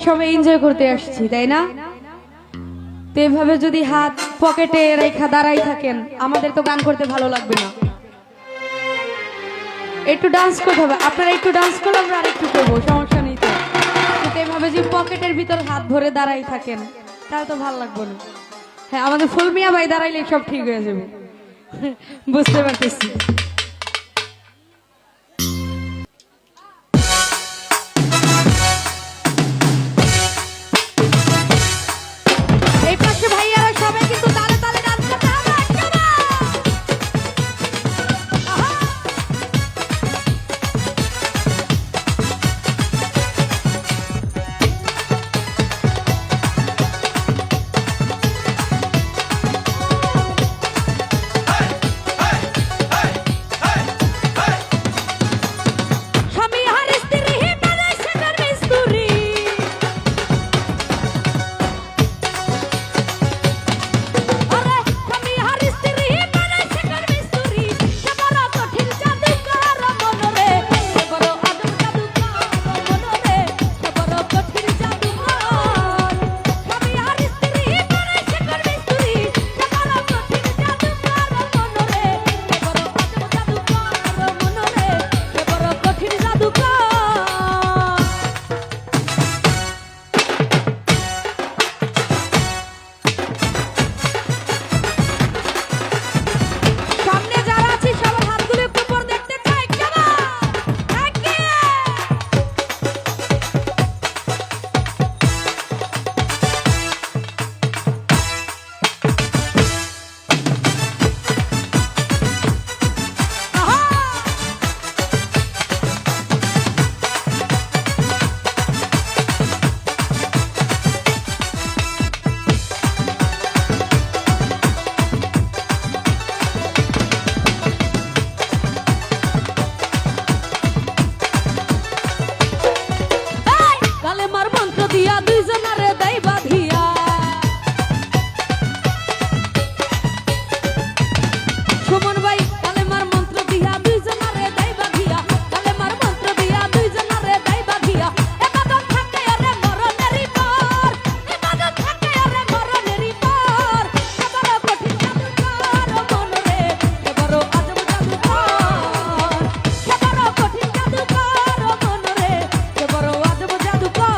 সবাই এনজয় করতে আসছি, তাই না? তো এভাবে যদি হাত পকেটে রেখা দাঁড়াই থাকেন, আমাদের তো গান করতে ভালো লাগবে না। একটু ডান্স করতে হবে, আপনারা একটু ডান্স করলে আমরা আরেকটু করবো, সমস্যা নেই তো। কিন্তু এভাবে যদি পকেটের ভিতর হাত ভরে দাঁড়াই থাকেন তাহলে তো ভালো লাগবে না। হ্যাঁ, আমাদের ফুলমিয়া ভাই দাঁড়াইলে সব ঠিক হয়ে যাবে, বুঝতে পারতেছি। এই পাশে ভাইয়ারা সবাই কিন্তু তালে তালে ডান্স করতে হবে, একসাথে। আহা! স্বামী আর স্ত্রী বানাইছে ঘর মিস্তুরি। আরে স্বামী আর স্ত্রী বানাইছে ঘর মিস্তুরি। সে বড় কঠিন জাদুকর মনরে, সে বড় আদম জাদুকর মনরে, সে বড় কঠিন জাদুকর। স্বামী আর স্ত্রী বানাইছে ঘর মিস্তুরি। সে বড় কঠিন জাদুকর মনরে, সে বড় আদম জাদুকর মনরে, সে বড় কঠিন জাদুকর। সামনে যারা আছি সবার হাতগুলো একটু উপর দেখতে চাই, কেমন? এগিয়ে! আহা! কালেমার মন্ত্র দিয়া দুইজনারে দেই বাঁধিয়া। সুমন ভাই কালেমার মন্ত্র দিয়া দুইজনারে দেই বাঁধিয়া। কালেমার মন্ত্র দিয়া দুইজনারে দেই বাঁধিয়া। ইবাদত থাকে আরে মরণেরই পর, ইবাদত থাকে আরে মরণেরই পর। সে বড় কঠিন জাদুকর মনরে, সে বড় আজব জাদুকর। সে বড় কঠিন জাদুকর মনরে, সে বড় আজব জাদুকর।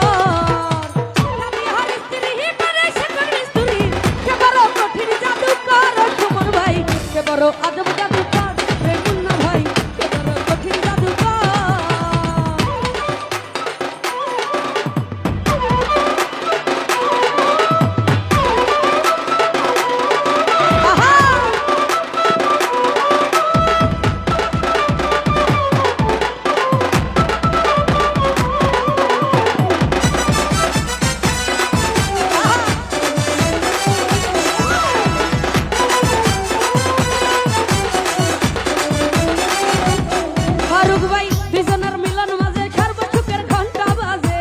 স্বামী আর স্ত্রী বানাইছে ঘর মিস্তুরি। সে বড় কঠিন জাদুকর সুমন ভাই, সে বড় আজব জাদুকর রে মুন্না ভাই, সে বড় কঠিন জাদুকর। আহা! ফারুক ভাই দুজনের মিলন মাঝে সর্বসুখের ঘন্টা বাজে।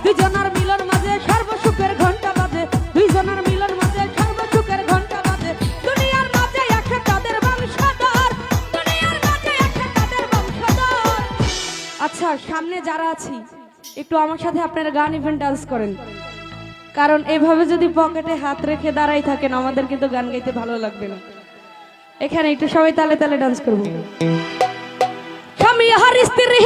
দুজনের মিলন মাঝে সর্বসুখের ঘন্টা বাজে। দুইজনের মিলন মাঝে সর্বসুখের ঘন্টা বাজে। দুনিয়ার মাঝে আছে তাদের বংশধর, দুনিয়ার মাঝে আছে তাদের বংশধর। আচ্ছা, সামনে যারা আছি একটু আমার সাথে আপনারা গান ইভেন্ট ডান্স করেন, কারণ এভাবে যদি পকেটে হাত রেখে দাঁড়াই থাকেন আমাদের কিন্তু গান গাইতে ভালো লাগবে না। এখানে একটু সবাই তালে তালে ডান্স করবো। স্বামী আর স্ত্রী